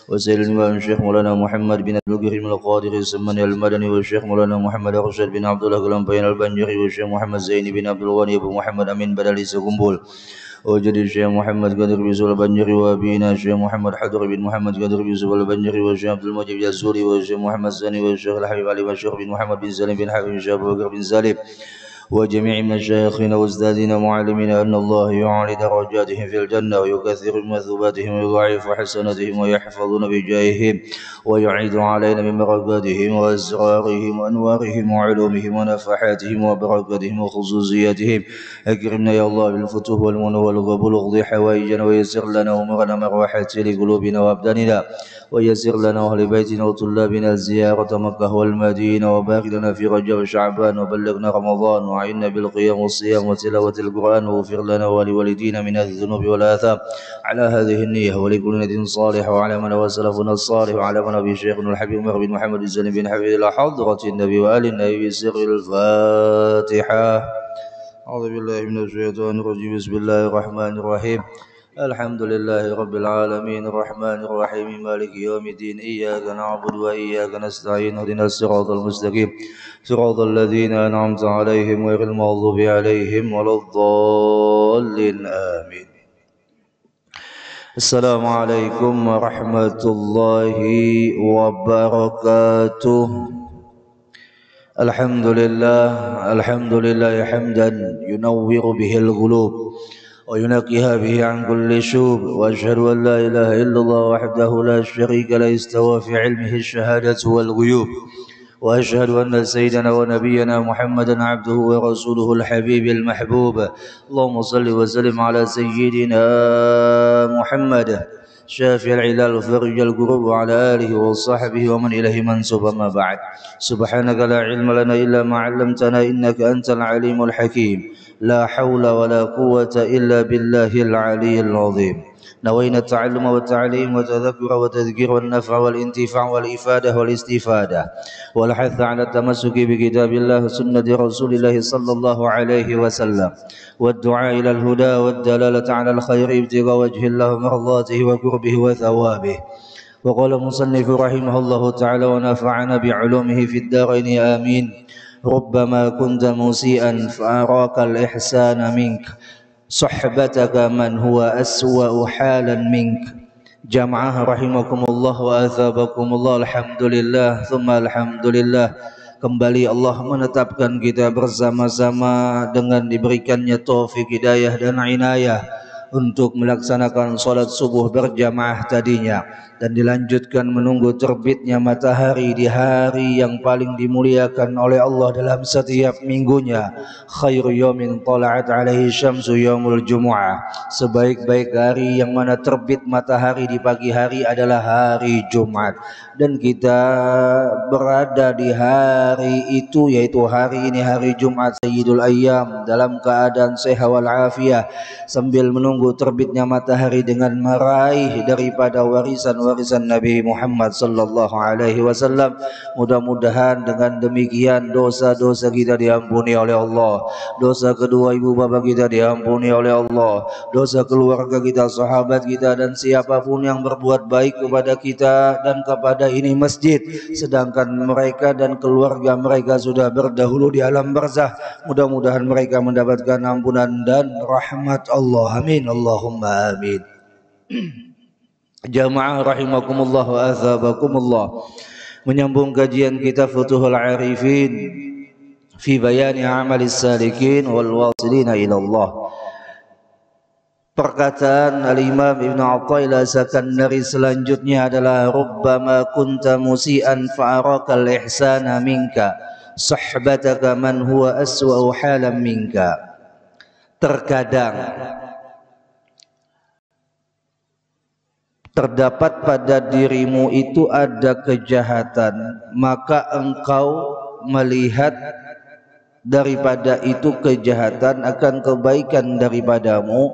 وسيد الإمام الشيخ مولانا محمد بن عبد الكريم القادر السمني المدني والشيخ مولانا محمد أرشد بن عبد الله كلامبين البنجري والشيخ محمد زين بن عبد الغني أبو محمد أمين بدل سكمبول وجد الشيخ محمد قدر يوسف البنجري وابينا الشيخ محمد حضر بن محمد قدر يوسف البنجري والشيخ عبد المجيد الزوري والشيخ محمد الزاني والشيخ الحبيب علي والشيخ بن محمد بن سالم بن حبيب الشيخ أبو بكر بن سالم وجميع مشايخنا وأستاذنا ومعلمين أن الله يعلي درجاتهم في الجنة ويكثر من مثوباتهم ويضاعف حسناتهم ويحفظنا بجاههم ويعيد علينا من بركاتهم وأسرارهم وأنوارهم وعلومهم ونفحاتهم وبركاتهم وخصوصياتهم. أكرمنا يا الله بالفتوح والمن والقبول واقض حوائجنا ويسر لنا أمورنا مروحة لقلوبنا وأبداننا ويسر لنا أهل بيتنا وطلابنا زيارة مكة والمدينة وبارك لنا في رجب وشعبان وبلغنا رمضان وعنا بالقيام والصيام وتلاوة القرآن واغفر لنا ولوالدينا من الذنوب والآثام على هذه النية ولكل نية صالحة وعلى من وسلفنا الصالح وعلى من أبي شيخنا الحبيب عمر بن محمد الزين بن حبيب الله حضرة النبي وآل النبي بسر الفاتحة. أعوذ بالله من الشيطان الرجيم. بسم الله الرحمن الرحيم. الحمد لله رب العالمين الرحمن الرحيم مالك يوم الدين إياك نعبد وإياك نستعين اهدنا الصراط المستقيم صراط الذين أنعمت عليهم غير المغضوب عليهم ولا الضالين آمين. السلام عليكم ورحمة الله وبركاته. الحمد لله حمدا ينور به القلوب وينقيها به عن كل شوب وأشهد أن لا إله إلا الله وحده لا شريك له استوى في علمه الشهادة والغيوب وأشهد أن سيدنا ونبينا محمدا عبده ورسوله الحبيب المحبوب. اللهم صل وسلم على سيدنا محمد شافي العلال فرج الكروب وعلى آله وصحبه ومن إليه منسوب. ما بعد، سبحانك لا علم لنا إلا ما علمتنا إنك أنت العليم الحكيم. لا حول ولا قوة إلا بالله العلي العظيم. نوينا التعلم والتعليم والتذكر والتذكير والنفع والانتفاع والإفادة والاستفادة والحث على التمسك بكتاب الله وسنة رسول الله صلى الله عليه وسلم والدعاء إلى الهدى والدلالة على الخير ابتغاء وجه الله مرضاته وقربه وثوابه. وقال المصنف رحمه الله تعالى ونفعنا بعلومه في الدارين آمين. ربما كنت مسيئا فأراك الإحسان منك صحبتك من هو أسوأ حالا منك. جمعها رحمكم الله وأثابكم الله. Alhamdulillah thumma alhamdulillah. Kembali Allah menetapkan kita bersama-sama dengan diberikannya taufik hidayah dan inayah untuk melaksanakan salat subuh berjamaah tadinya dan dilanjutkan menunggu terbitnya matahari di hari yang paling dimuliakan oleh Allah dalam setiap minggunya. Khairu yawmin tala'at alaihi syamsu yaumul jumu'ah. Sebaik-baik hari yang mana terbit matahari di pagi hari adalah hari Jumat, dan kita berada di hari itu, yaitu hari ini, hari Jumat Sayyidul Ayyam, dalam keadaan sehat wal afiah sambil menunggu terbitnya matahari dengan meraih daripada warisan Nabi Muhammad sallallahu alaihi wasallam. Mudah-mudahan dengan demikian dosa-dosa kita diampuni oleh Allah, dosa kedua ibu bapa kita diampuni oleh Allah, dosa keluarga kita, sahabat kita, dan siapapun yang berbuat baik kepada kita dan kepada ini masjid sedangkan mereka dan keluarga mereka sudah berdahulu di alam barzah. Mudah-mudahan mereka mendapatkan ampunan dan rahmat Allah. Amin Allahumma amin. Jamaah rahimakumullah wa athabakumullah. Menyambung kajian kita Futuhul Arifin fi bayani amalis salikin wal wasilina ila Allah. Perkataan Al-Imam Ibn Athaillah Sakandari selanjutnya adalah rubbama kunta musian fa'araka al-ihsana minka sahbataka man huwa aswa'u halam minka. Terkadang terdapat pada dirimu itu ada kejahatan, maka engkau melihat daripada itu kejahatan akan kebaikan daripadamu.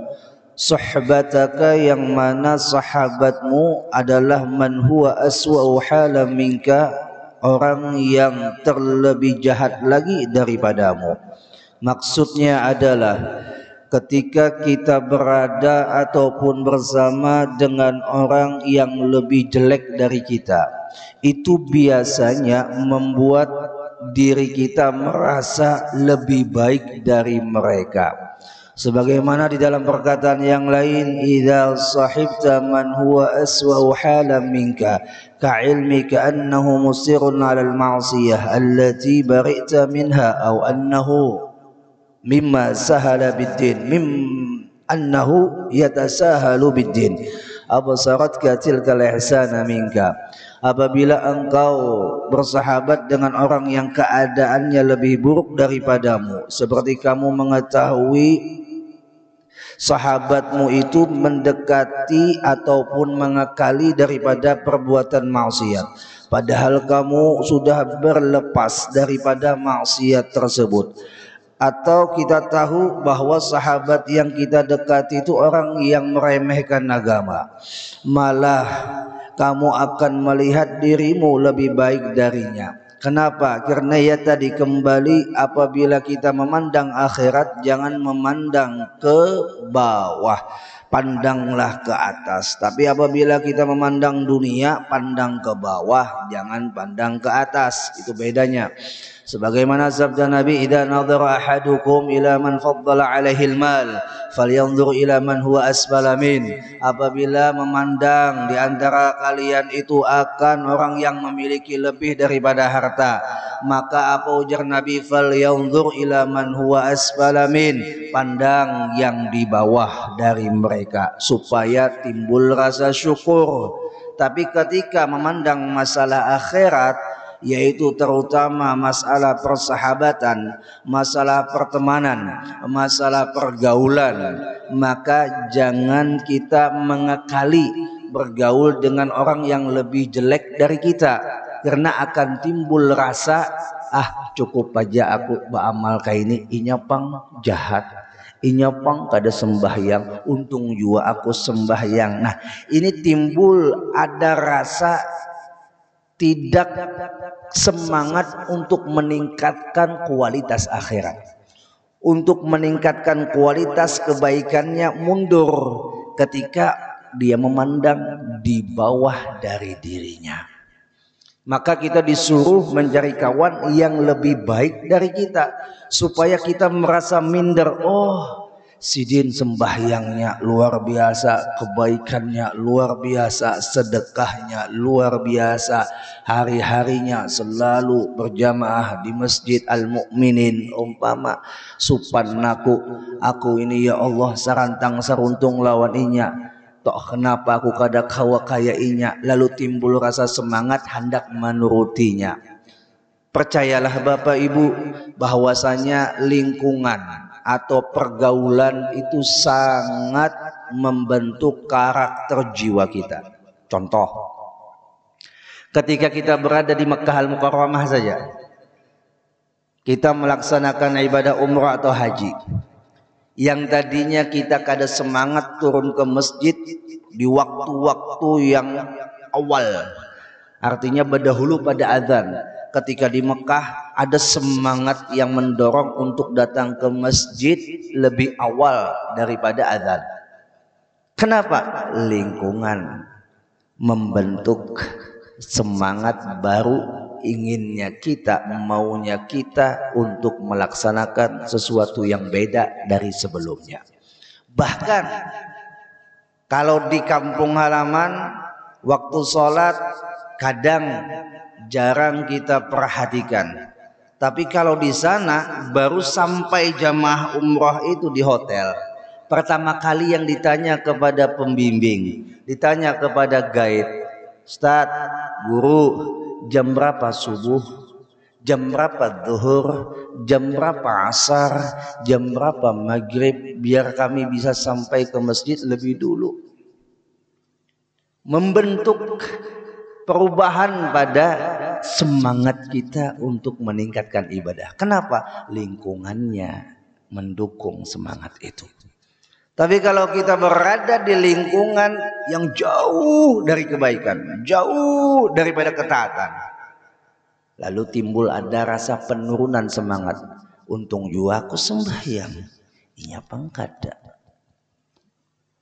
Sahbataka, yang mana sahabatmu adalah man huwa aswa'u halam minka, orang yang terlebih jahat lagi daripadamu. Maksudnya adalah ketika kita berada ataupun bersama dengan orang yang lebih jelek dari kita, itu biasanya membuat diri kita merasa lebih baik dari mereka. Sebagaimana di dalam perkataan yang lain, idza sahibta man huwa aswa halan minka ka'ilmika annahu musirun 'ala al-ma'siyah allati bari'ta minha aw annahu mimma sahala bid-din annahu yatasahalu bid-din absaratka tilkal ihsana minka. Apabila engkau bersahabat dengan orang yang keadaannya lebih buruk daripadamu, seperti kamu mengetahui sahabatmu itu mendekati ataupun mengakali daripada perbuatan maksiat, padahal kamu sudah berlepas daripada maksiat tersebut. Atau kita tahu bahwa sahabat yang kita dekati itu orang yang meremehkan agama, malah kamu akan melihat dirimu lebih baik darinya. Kenapa? Karena ya tadi kembali, apabila kita memandang akhirat, jangan memandang ke bawah, pandanglah ke atas. Tapi apabila kita memandang dunia, pandang ke bawah, jangan pandang ke atas. Itu bedanya. Sebagaimana sabda Nabi, idza nadhara ahadukum ila man faddala alaihi almal falyanzur ila man huwa asfala min. Apabila memandang di antara kalian itu akan orang yang memiliki lebih daripada harta, maka apa ujar Nabi, falyanzur ila man huwa asfala min, pandang yang di bawah dari mereka supaya timbul rasa syukur. Tapi ketika memandang masalah akhirat, yaitu terutama masalah persahabatan, masalah pertemanan, masalah pergaulan, maka jangan kita mengakali bergaul dengan orang yang lebih jelek dari kita, karena akan timbul rasa, cukup aja aku beramal kayak ini, inyapang jahat, inyapang kada sembahyang, untung juga aku sembahyang. Nah, ini timbul ada rasa tidak semangat untuk meningkatkan kualitas akhirat, untuk meningkatkan kualitas kebaikannya mundur ketika dia memandang di bawah dari dirinya. Maka kita disuruh mencari kawan yang lebih baik dari kita, supaya kita merasa minder. Oh, Sidin sembahyangnya luar biasa, kebaikannya luar biasa, sedekahnya luar biasa, hari-harinya selalu berjamaah di Masjid Al-Mu'minin. Umpama supannaku, aku ini ya Allah sarantang saruntung lawan inya, tok kenapa aku kada kawa kaya inya, lalu timbul rasa semangat hendak menurutinya. Percayalah Bapak Ibu bahwasanya lingkungan atau pergaulan itu sangat membentuk karakter jiwa kita. Contoh, ketika kita berada di Makkah Al-Mukarramah saja, kita melaksanakan ibadah umrah atau haji, yang tadinya kita kada semangat turun ke masjid di waktu-waktu yang awal, artinya berdahulu pada azan. Ketika di Mekah ada semangat yang mendorong untuk datang ke masjid lebih awal daripada azan. Kenapa? Lingkungan membentuk semangat baru, inginnya kita, maunya kita untuk melaksanakan sesuatu yang beda dari sebelumnya. Bahkan kalau di kampung halaman waktu sholat kadang jarang kita perhatikan, tapi kalau di sana baru sampai jamaah umrah itu di hotel, pertama kali yang ditanya kepada pembimbing, ditanya kepada guide, Ustaz, guru, jam berapa subuh, jam berapa zuhur, jam berapa asar, jam berapa maghrib, biar kami bisa sampai ke masjid lebih dulu. Membentuk perubahan pada semangat kita untuk meningkatkan ibadah. Kenapa? Lingkungannya mendukung semangat itu. Tapi kalau kita berada di lingkungan yang jauh dari kebaikan, jauh daripada ketaatan, lalu timbul ada rasa penurunan semangat. Untung juga aku sembahyang, Iya pangkada.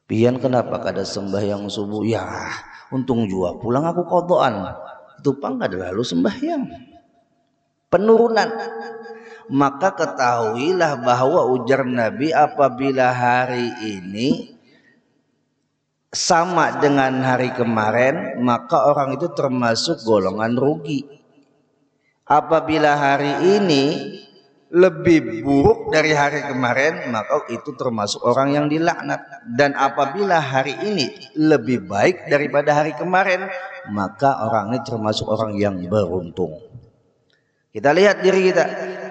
Pian kenapa kada sembahyang subuh? Ya, untung jua pulang aku kodoan. Itu pangkada lalu sembahyang. Penurunan. Maka ketahuilah bahwa ujar Nabi apabila hari ini sama dengan hari kemarin, maka orang itu termasuk golongan rugi. Apabila hari ini lebih buruk dari hari kemarin, maka itu termasuk orang yang dilaknat. Dan apabila hari ini lebih baik daripada hari kemarin, maka orang ini termasuk orang yang beruntung. Kita lihat diri kita,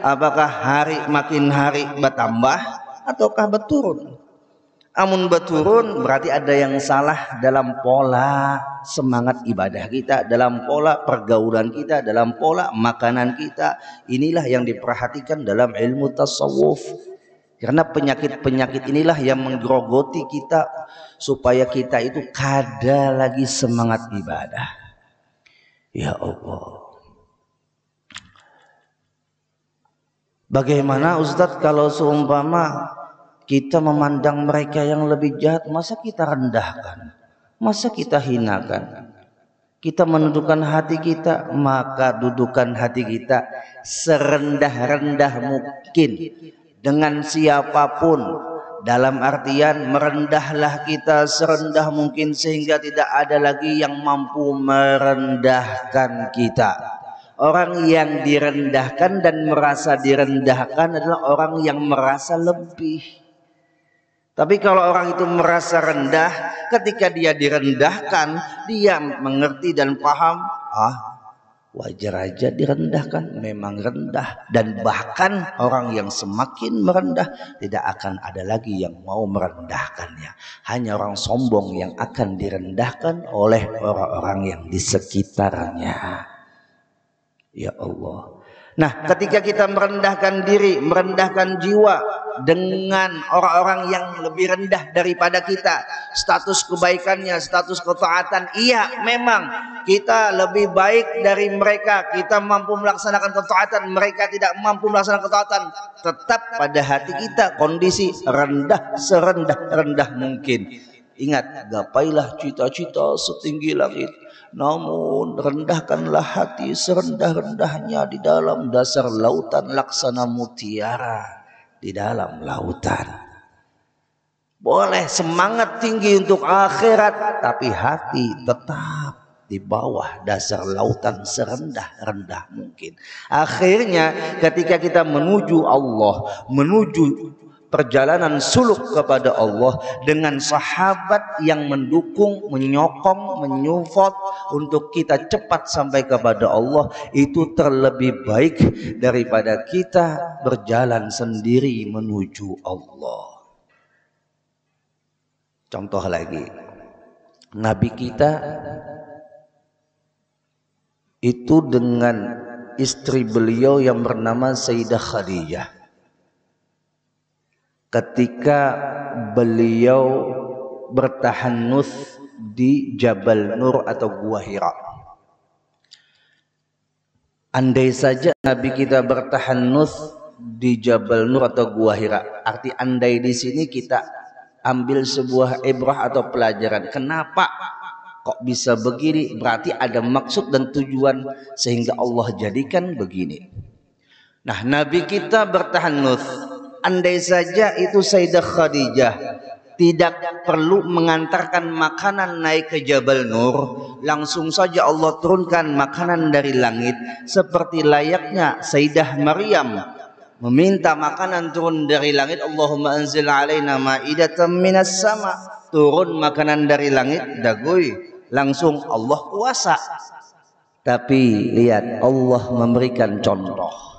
apakah hari makin hari bertambah ataukah berturun? Amun berturun berarti ada yang salah dalam pola semangat ibadah kita, dalam pola pergaulan kita, dalam pola makanan kita. Inilah yang diperhatikan dalam ilmu tasawuf. Karena penyakit-penyakit inilah yang menggerogoti kita supaya kita itu kada lagi semangat ibadah. Ya Allah. Bagaimana Ustadz kalau seumpama kita memandang mereka yang lebih jahat, masa kita rendahkan, masa kita hinakan? Kita menundukkan hati kita, maka dudukan hati kita serendah-rendah mungkin dengan siapapun. Dalam artian merendahlah kita serendah mungkin sehingga tidak ada lagi yang mampu merendahkan kita. Orang yang direndahkan dan merasa direndahkan adalah orang yang merasa lebih. Tapi kalau orang itu merasa rendah, ketika dia direndahkan, dia mengerti dan paham, wajar aja direndahkan, memang rendah. Dan bahkan orang yang semakin merendah, tidak akan ada lagi yang mau merendahkannya. Hanya orang sombong yang akan direndahkan oleh orang-orang yang di sekitarnya. Ya Allah. Nah, ketika kita merendahkan diri, merendahkan jiwa dengan orang-orang yang lebih rendah daripada kita, status kebaikannya, status ketaatan, iya memang kita lebih baik dari mereka, kita mampu melaksanakan ketaatan, mereka tidak mampu melaksanakan ketaatan, tetap pada hati kita kondisi rendah serendah-rendah mungkin. Ingat, gapailah cita-cita setinggi langit, namun rendahkanlah hati serendah-rendahnya di dalam dasar lautan laksana mutiara di dalam lautan. Boleh semangat tinggi untuk akhirat, tapi hati tetap di bawah dasar lautan serendah-rendah mungkin. Akhirnya ketika kita menuju Allah, menuju perjalanan suluk kepada Allah dengan sahabat yang mendukung, menyokong, menyupport untuk kita cepat sampai kepada Allah, itu terlebih baik daripada kita berjalan sendiri menuju Allah. Contoh lagi, Nabi kita itu dengan istri beliau yang bernama Sayyidah Khadijah. Ketika beliau bertahannuts di Jabal Nur atau Gua Hira. Andai saja Nabi kita bertahannuts di Jabal Nur atau Gua Hira, arti andai di sini kita ambil sebuah ibrah atau pelajaran. Kenapa kok bisa begini? Berarti ada maksud dan tujuan sehingga Allah jadikan begini. Nah, Nabi kita bertahannuts. Andai saja itu Sayyidah Khadijah tidak perlu mengantarkan makanan naik ke Jabal Nur, langsung saja Allah turunkan makanan dari langit seperti layaknya Sayyidah Maryam meminta makanan turun dari langit. Allahumma anzil alaina ma'idatan minas sama, turun makanan dari langit, dagoi langsung Allah kuasa. Tapi lihat, Allah memberikan contoh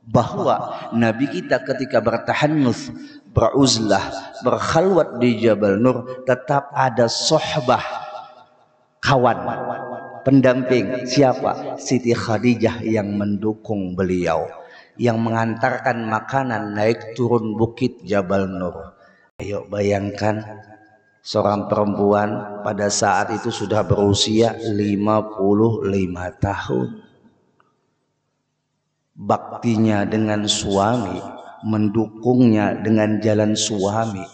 bahwa Nabi kita ketika bertahannuts, beruzlah, berkhalwat di Jabal Nur, tetap ada sohbah, kawan, pendamping. Siapa? Siti Khadijah yang mendukung beliau, yang mengantarkan makanan naik turun bukit Jabal Nur. Ayo bayangkan, seorang perempuan pada saat itu sudah berusia 55 tahun. Baktinya dengan suami mendukungnya dengan jalan suami,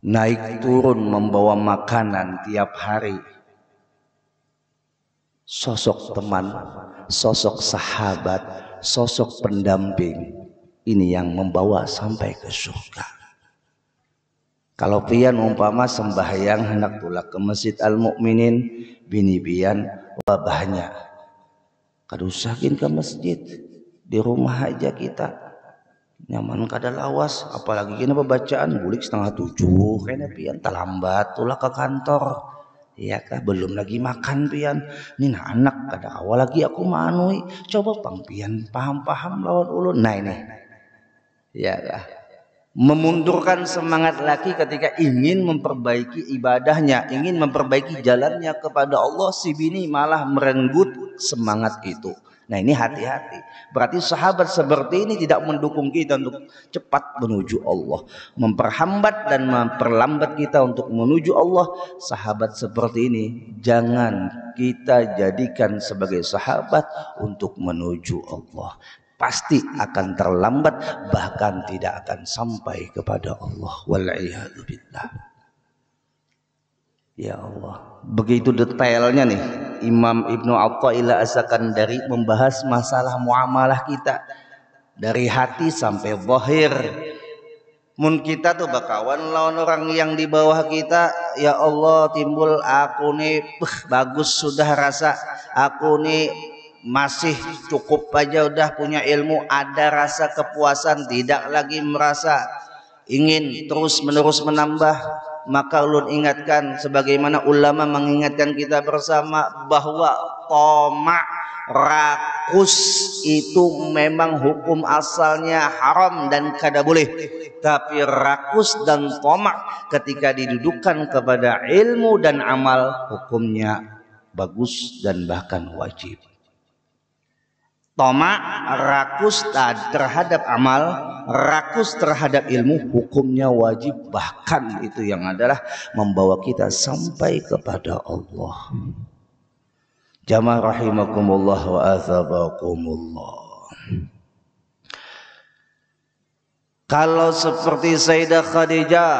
naik turun membawa makanan tiap hari. Sosok teman, sosok sahabat, sosok pendamping, ini yang membawa sampai ke surga. Kalau pian umpama sembahyang hendak tulak ke Masjid Al-Mukminin, bini pian wabahnya kadusakin ke masjid, di rumah aja kita nyaman kada lawas, apalagi kena pembacaan bulik 6:30 kena pian terlambat tulak ke kantor. Iya kah, belum lagi makan pian. Nih anak kada awal lagi aku manui. Coba pang pian paham-paham lawan ulun. Nah ini. Iya kah. Memundurkan semangat laki ketika ingin memperbaiki ibadahnya, ingin memperbaiki jalannya kepada Allah, si bini malah merenggut semangat itu. Nah ini hati-hati. Berarti sahabat seperti ini tidak mendukung kita untuk cepat menuju Allah, memperhambat dan memperlambat kita untuk menuju Allah. Sahabat seperti ini jangan kita jadikan sebagai sahabat untuk menuju Allah. Pasti akan terlambat, bahkan tidak akan sampai kepada Allah. Wal'iyadu billah. Ya Allah, begitu detailnya nih Imam Ibnu Athaillah As-Sakandari membahas masalah muamalah kita dari hati sampai zahir. Mun kita tuh bakawan lawan orang yang di bawah kita, ya Allah timbul aku nih bagus sudah rasa, aku nih masih cukup aja udah punya ilmu, ada rasa kepuasan, tidak lagi merasa ingin terus menerus menambah. Maka ulun ingatkan sebagaimana ulama mengingatkan kita bersama bahwa tamak, rakus itu memang hukum asalnya haram dan kada boleh. Tapi rakus dan tamak ketika didudukan kepada ilmu dan amal, hukumnya bagus dan bahkan wajib. Tamak, rakus terhadap amal, rakus terhadap ilmu, hukumnya wajib, bahkan itu yang adalah membawa kita sampai kepada Allah. Jamaah rahimakumullah wa azabakumullah. Kalau seperti Sayyidah Khadijah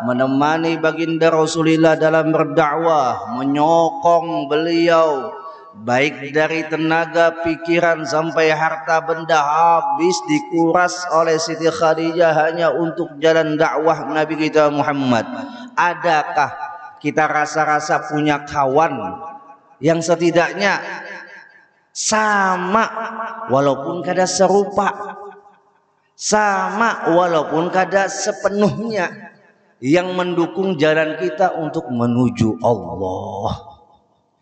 menemani baginda Rasulullah dalam berdakwah, menyokong beliau baik dari tenaga, pikiran sampai harta benda, habis dikuras oleh Siti Khadijah hanya untuk jalan dakwah Nabi kita Muhammad. Adakah kita rasa-rasa punya kawan yang setidaknya sama walaupun kada serupa, sama walaupun kada sepenuhnya, yang mendukung jalan kita untuk menuju Allah?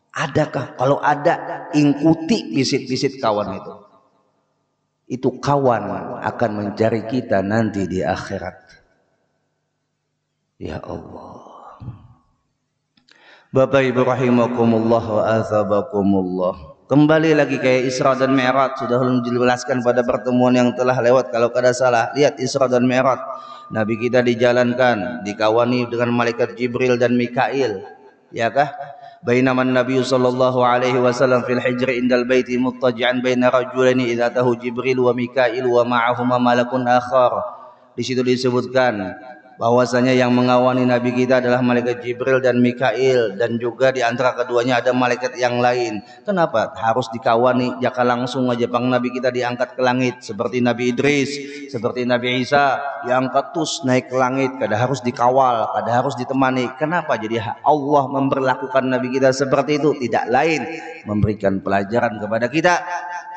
Adakah? Kalau ada, ikuti bisit-bisit kawan itu. Itu kawan akan mencari kita nanti di akhirat. Ya Allah. Bapak Ibu rahimakumullah wa azabakumullah. Kembali lagi kayak Isra dan Mi'raj, sudah dijelaskan pada pertemuan yang telah lewat. Kalau kada salah, lihat Isra dan Mi'raj. Nabi kita dijalankan, dikawani dengan malaikat Jibril dan Mikail. Ya kah? Bainama Nabi sallallahu alaihi wasallam fil hijri indal baiti muttaji'an baina rajulaini idza tahu Jibril wa Mikail wa ma'ahuma malakun akhar. Di situ disebutkan bahwasanya yang mengawani Nabi kita adalah malaikat Jibril dan Mikail, dan juga di antara keduanya ada malaikat yang lain. Kenapa harus dikawani? Jaka langsung aja pang Nabi kita diangkat ke langit seperti Nabi Idris, seperti Nabi Isa diangkat terus naik ke langit, kada harus dikawal, kada harus ditemani. Kenapa? Jadi Allah memperlakukan Nabi kita seperti itu, tidak lain memberikan pelajaran kepada kita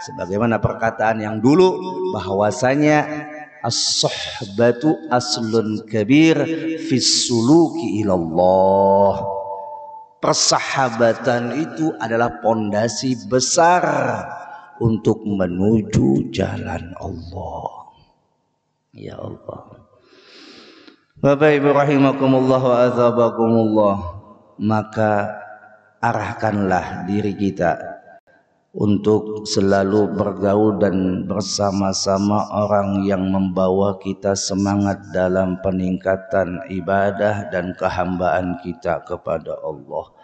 sebagaimana perkataan yang dulu bahwasanya as-sohbatu aslun kabir fis suluki ilallah. Persahabatan itu adalah pondasi besar untuk menuju jalan Allah. Ya Allah. Bapak Ibu rahimakumullah wa azabakumullah. Maka arahkanlah diri kita untuk selalu bergaul dan bersama-sama orang yang membawa kita semangat dalam peningkatan ibadah dan kehambaan kita kepada Allah.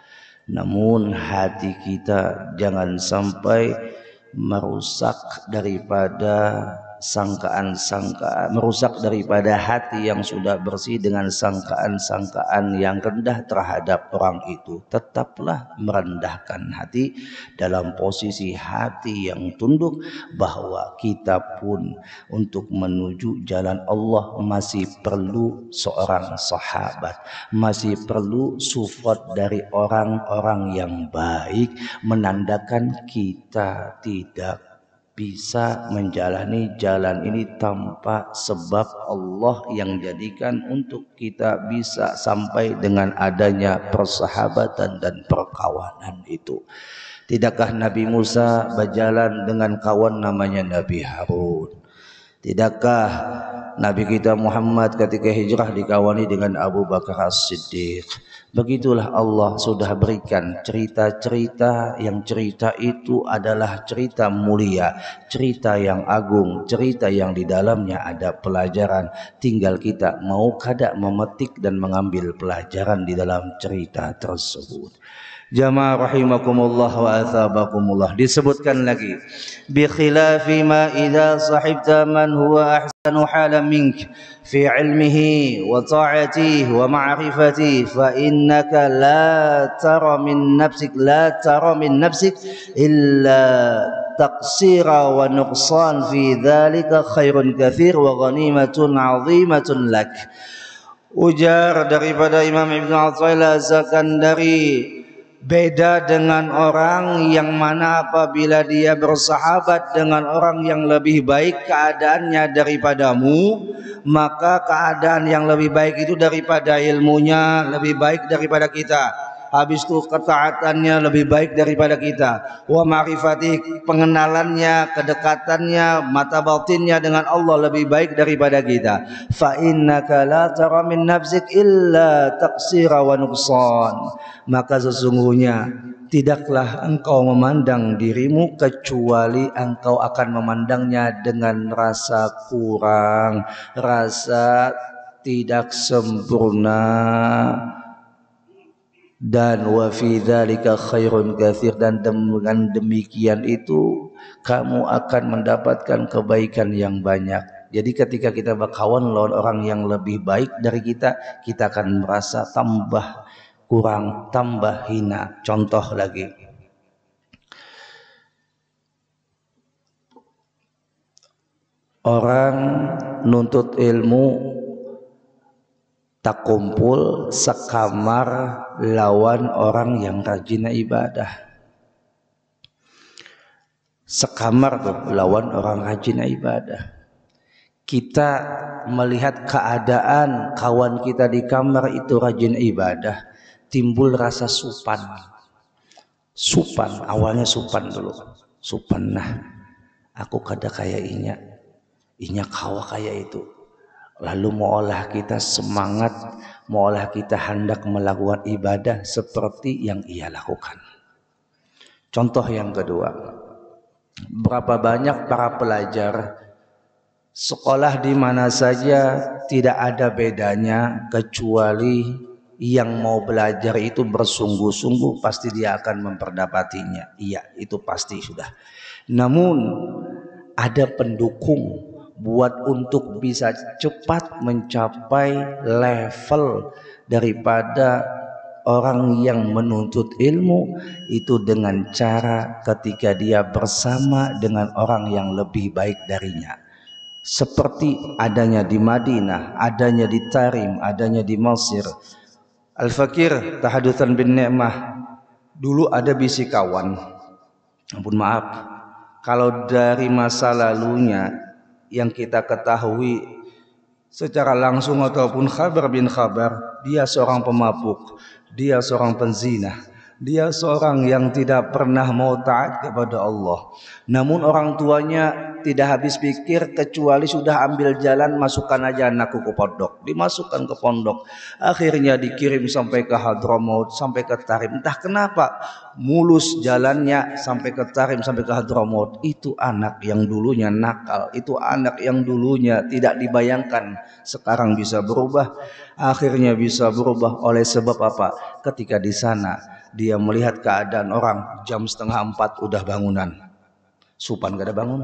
Namun hati kita jangan sampai merusak daripada sangkaan-sangkaan, merusak daripada hati yang sudah bersih dengan sangkaan-sangkaan yang rendah terhadap orang itu. Tetaplah merendahkan hati dalam posisi hati yang tunduk bahwa kita pun untuk menuju jalan Allah masih perlu seorang sahabat, masih perlu support dari orang-orang yang baik, menandakan kita tidak bisa menjalani jalan ini tanpa sebab Allah yang jadikan untuk kita bisa sampai dengan adanya persahabatan dan perkawanan itu. Tidakkah Nabi Musa berjalan dengan kawan namanya Nabi Harun? Tidakkah Nabi kita Muhammad ketika hijrah dikawani dengan Abu Bakar As-Siddiq? Begitulah Allah sudah berikan cerita-cerita yang cerita itu adalah cerita mulia, cerita yang agung, cerita yang di dalamnya ada pelajaran. Tinggal kita mau kada memetik dan mengambil pelajaran di dalam cerita tersebut. Jamaah rahimakumullah wa athabakumullah. Disebutkan lagi, bi khilafi ma idza sahibta man huwa ahsanu halan mink fi ilmihi wa ta'atihi wa ma'rifatihi fa innaka la tara min nafsik illa taqsira wa nuqsan fi dhalika khairun katsir wa ghanimatun 'azimatun lak. Ujar daripada Imam Ibn Athaillah Az-Zakandari, beda dengan orang yang mana apabila dia bersahabat dengan orang yang lebih baik keadaannya daripadamu, maka keadaan yang lebih baik itu daripada ilmunya lebih baik daripada kita. Habis itu ketaatannya lebih baik daripada kita. Wa ma'rifati, pengenalannya, kedekatannya, mata batinnya dengan Allah lebih baik daripada kita. Fa innaka la tara min nafsik illa taqsira wa nuqsan. Maka sesungguhnya tidaklah engkau memandang dirimu kecuali engkau akan memandangnya dengan rasa kurang, rasa tidak sempurna. Dan wa fi dzalika khairun katsir, dan dengan demikian itu kamu akan mendapatkan kebaikan yang banyak. Jadi ketika kita berkawan lawan orang yang lebih baik dari kita, kita akan merasa tambah kurang, tambah hina. Contoh lagi, orang nuntut ilmu tak kumpul sekamar lawan orang yang rajin ibadah. Sekamar tuh lawan orang rajin ibadah. Kita melihat keadaan kawan kita di kamar itu rajin ibadah, timbul rasa supan. Supan, awalnya supan dulu. Supan, nah aku kada kayak inya kawa kayak itu. Lalu maulah kita semangat, maulah kita hendak melakukan ibadah seperti yang ia lakukan. Contoh yang kedua, berapa banyak para pelajar sekolah di mana saja tidak ada bedanya, kecuali yang mau belajar itu bersungguh-sungguh pasti dia akan memperdapatinya. Iya, itu pasti sudah. Namun ada pendukung buat untuk bisa cepat mencapai level daripada orang yang menuntut ilmu itu dengan cara ketika dia bersama dengan orang yang lebih baik darinya. Seperti adanya di Madinah, adanya di Tarim, adanya di Mesir. Al-Fakir Tahadutsan bin Ni'mah, dulu ada bisikawan, ampun maaf, kalau dari masa lalunya yang kita ketahui secara langsung ataupun khabar bin khabar, dia seorang pemabuk, dia seorang penzina, dia seorang yang tidak pernah mau taat kepada Allah. Namun orang tuanya tidak habis pikir kecuali sudah ambil jalan, masukkan aja anakku ke pondok, dimasukkan ke pondok. Akhirnya dikirim sampai ke Hadramaut, sampai ke Tarim. Entah kenapa mulus jalannya sampai ke Tarim, sampai ke Hadramaut. Itu anak yang dulunya nakal, itu anak yang dulunya tidak dibayangkan sekarang bisa berubah. Akhirnya bisa berubah oleh sebab apa? Ketika di sana dia melihat keadaan orang jam 3:30 udah bangunan. Supan gak ada bangun.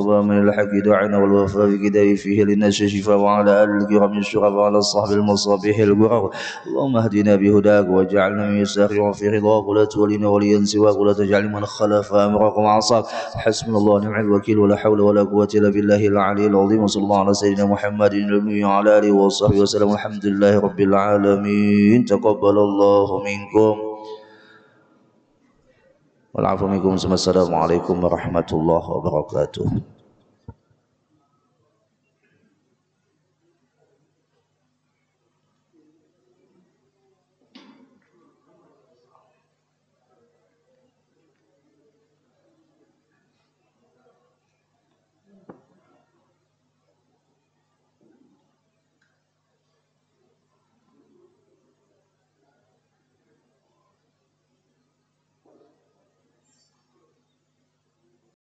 الصواب من الحق دعنا والوفاء في كتاب فيه للناس شفاء وعلى آل الكرام الشرف وعلى الصحب المصابيح الغرر اللهم اهدنا بهداك واجعلنا من يسارع في رضاك ولا تولنا وليا سواك ولا تجعل من خلف أمرك وعصاك حسبنا الله ونعم الوكيل ولا حول ولا قوة إلا بالله العلي العظيم وصلى الله على سيدنا محمد النبي وعلى آله وصحبه وسلم الحمد لله رب العالمين تقبل الله منكم والعفو منكم. السلام عليكم ورحمة الله وبركاته.